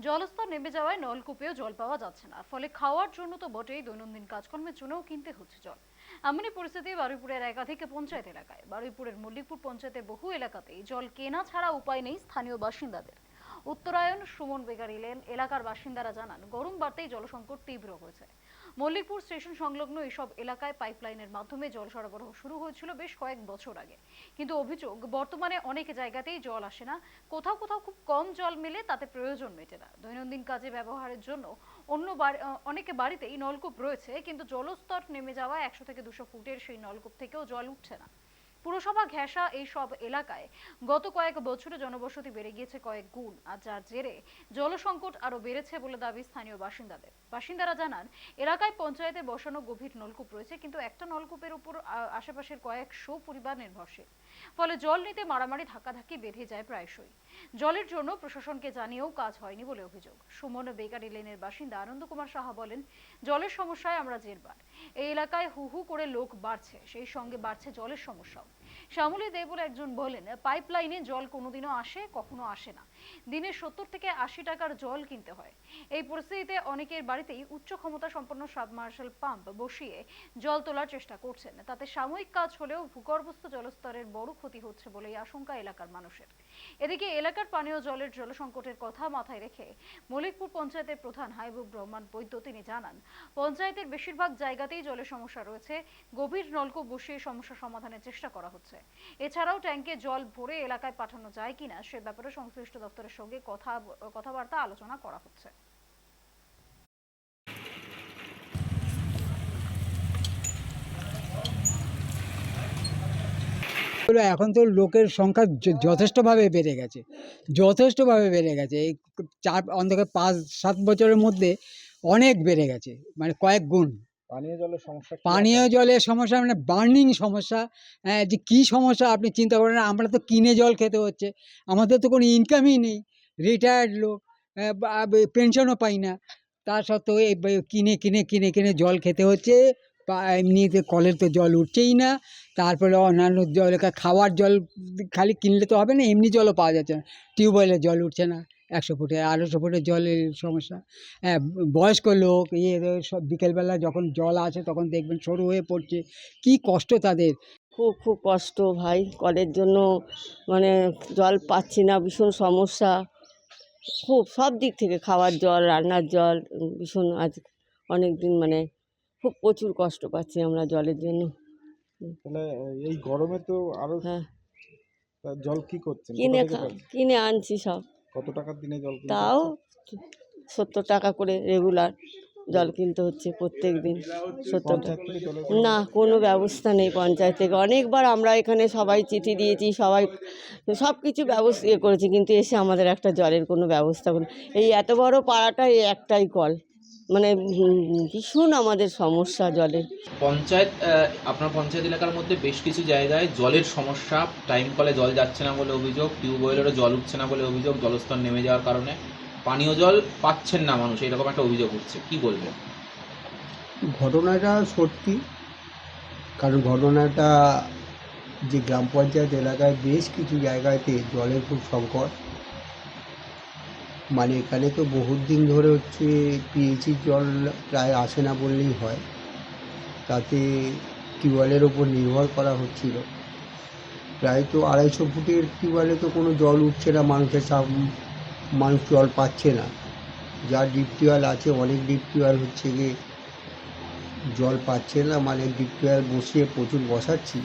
জলস্তর নেমে যাওয়ায় নলকূপেও জল পাওয়া যাচ্ছে না, ফলে খাওয়ার জন্য তো বটেই, দৈনন্দিন কাজকর্মের জন্যও কিনতে হচ্ছে জল। এমনই পরিস্থিতি বারুইপুরের একাধিক পঞ্চায়েত এলাকায়। বারুইপুরের মল্লিকপুর পঞ্চায়েতের বহু এলাকাতেই জল কেনা ছাড়া উপায় নেই স্থানীয় বাসিন্দাদের। উত্তরায়ণ সুমন বেকারি লেন এলাকার বাসিন্দারা জানান, গরম বাড়তেই জলসংকট তীব্র হয়েছে। মল্লিকপুর স্টেশন সংলগ্ন এইসব এলাকায় পাইপলাইনের মাধ্যমে জল সরবরাহ শুরু হয়েছিল বেশ কয়েক বছর আগে, কিন্তু অভিযোগ বর্তমানে অনেক জায়গাতেই জল আসে না, কোথাও কোথাও খুব কম জল মেলে, তাতে প্রয়োজন মেটে না। দৈনন্দিন কাজে ব্যবহারের জন্য অনেকে বাড়িতেই নলকূপ রয়েছে, কিন্তু জলস্তর নেমে যাওয়া 100 থেকে 200 ফুটের সেই নলকূপ থেকেও জল উঠছে না। পুরসভা ঘেঁষা এই সব এলাকায় গত কয়েক বছরে জনবসতি বেড়ে গিয়েছে কয়েক গুণ, আর যার জেরে জলসংকট আরো বেড়েছে বলে দাবি স্থানীয় বাসিন্দাদের। বাসিন্দারা জানান, এলাকায় পঞ্চায়েতে বসানো গভীর নলকূপ রয়েছে, কিন্তু একটা নলকূপের উপর আশেপাশের কয়েকশো পরিবার নির্ভরশীল। ফলে জল নিতে মারামারি ধাক্কাধাক্কি বেঁধে যায় প্রায়শই। জলের জন্য প্রশাসনকে জানিয়েও কাজ হয়নি বলে অভিযোগ। সুমন বেকারি লেনের বাসিন্দা আনন্দ কুমার সাহা বলেন, জলের সমস্যায় আমরা জেরবার। এই এলাকায় হু হু করে লোক বাড়ছে, সেই সঙ্গে বাড়ছে জলের সমস্যাও। শ্যামলী দে বলে একজন বলেন, পাইপলাইনে জল কোনোদিনও আসে, কখনো আসে না। দিনে 70 থেকে 80 টাকার জল কিনতে হয়। এই পরিস্থিতিতে অনেকের বাড়িতেই উচ্চ ক্ষমতা সম্পন্ন সাবমার্শাল পাম্প বসিয়ে জল তোলার চেষ্টা করছেন, তাতে সাময়িক কাজ হলেও ভূগর্ভস্থ জলস্তরের বড় ক্ষতি হচ্ছে বলেই আশঙ্কা এলাকার মানুষের। এদিকে এলাকার পানীয় জলের জলসংকটের কথা মাথায় রেখে মল্লিকপুর পঞ্চায়েতের প্রধান হাইবুব রহমান বৈদ্য তিনি জানান, পঞ্চায়েতের বেশিরভাগ জায়গাতেই জলের সমস্যা রয়েছে, গভীর নলকূপ বসিয়ে সমস্যা সমাধানের চেষ্টা করা হচ্ছে। এছাড়াও ট্যাঙ্কে জল ভরে এলাকায় পাঠানো যায় কিনা সে ব্যাপারে সংশ্লিষ্ট দপ্তরের সঙ্গে কথাবার্তা আলোচনা করা হচ্ছে। এখন তো লোকের সংখ্যা যথেষ্টভাবে বেড়ে গেছে, এই অন্তত 5-7 বছরের মধ্যে অনেক বেড়ে গেছে, মানে কয়েক গুণ। পানীয় জলের সমস্যা মানে বার্নিং সমস্যা। যে কী সমস্যা আপনি চিন্তা করেন, আমরা তো কিনে জল খেতে হচ্ছে, আমাদের তো কোনো ইনকামই নেই, রিটায়ার্ড লোক, পেনশনও পাই না, তা সত্ত্বেও এই কিনে কিনে কিনে কিনে জল খেতে হচ্ছে। এমনিতে কলের তো জল উঠছেই না, তারপরে অন্যান্য জল, খাওয়ার জল খালি কিনলে তো হবে না, এমনি জলও পাওয়া যাচ্ছে না। টিউবওয়েলের জল উঠছে না, 100 ফুটে 250 ফুটের জলের সমস্যা। হ্যাঁ, বয়স্ক লোক সব বিকেলবেলা যখন জল আসে তখন দেখবেন সরু হয়ে পড়ছে, কি কষ্ট তাদের। খুব খুব কষ্ট ভাই, কলের জন্য মানে জল পাচ্ছি না, ভীষণ সমস্যা। খুব সব দিক থেকে, খাওয়ার জল, রান্নার জল, ভীষণ আজ অনেক দিন মানে খুব প্রচুর কষ্ট পাচ্ছি আমরা জলের জন্য। তাহলে এই গরমে তো আরো হ্যাঁ, জল কি করছেন? কিনে আনছি সব। কত টাকার দিনে জল কিনতে তাও হচ্ছে? 70 টাকা করে রেগুলার জল কিনতে হচ্ছে প্রত্যেক দিন। 70 টাকা। পঞ্চায়েত থেকে জলের না, কোনো ব্যবস্থা নেই পঞ্চায়েত থেকে। অনেকবার আমরা এখানে সবাই চিঠি দিয়েছি, সবাই সব কিছু ব্যবস্থা করেছি, কিন্তু এসে আমাদের একটা জলের কোনো ব্যবস্থা করে। এই এত বড় পাড়াটায় এই একটাই কল, মানে ভীষণ আমাদের সমস্যা জলের। আপনার পঞ্চায়েত এলাকার মধ্যে বেশ কিছু জায়গায় জলের সমস্যা, টাইম কলে জল যাচ্ছে না বলে অভিযোগ, টিউবওয়েলেরও জল উঠছে না বলে অভিযোগ, জলস্তর নেমে যাওয়ার কারণে পানীয় জল পাচ্ছেন না মানুষ, এরকম একটা অভিযোগ উঠছে, কি বলবেন? ঘটনাটা সত্যি, কারণ ঘটনাটা যে গ্রাম পঞ্চায়েত এলাকায় বেশ কিছু জায়গাতে জলের খুব সংকট। মানে এখানে তো বহুত দিন ধরে হচ্ছে পিএইচির জল প্রায় আসে না বললেই হয়, তাতে টিউবওয়েলের ওপর নির্ভর করা হচ্ছিল। প্রায় তো 250 ফুটের টিউবওয়েলে তো কোনো জল উঠছে না, মানুষ জল পাচ্ছে না। যার ডিপ টিউবওয়েল আছে, অনেক ডিপ টিউবওয়েল হচ্ছে গিয়ে জল পাচ্ছে না, মানে ডিপ টিউবওয়েল বসিয়ে প্রচুর বসাচ্ছি,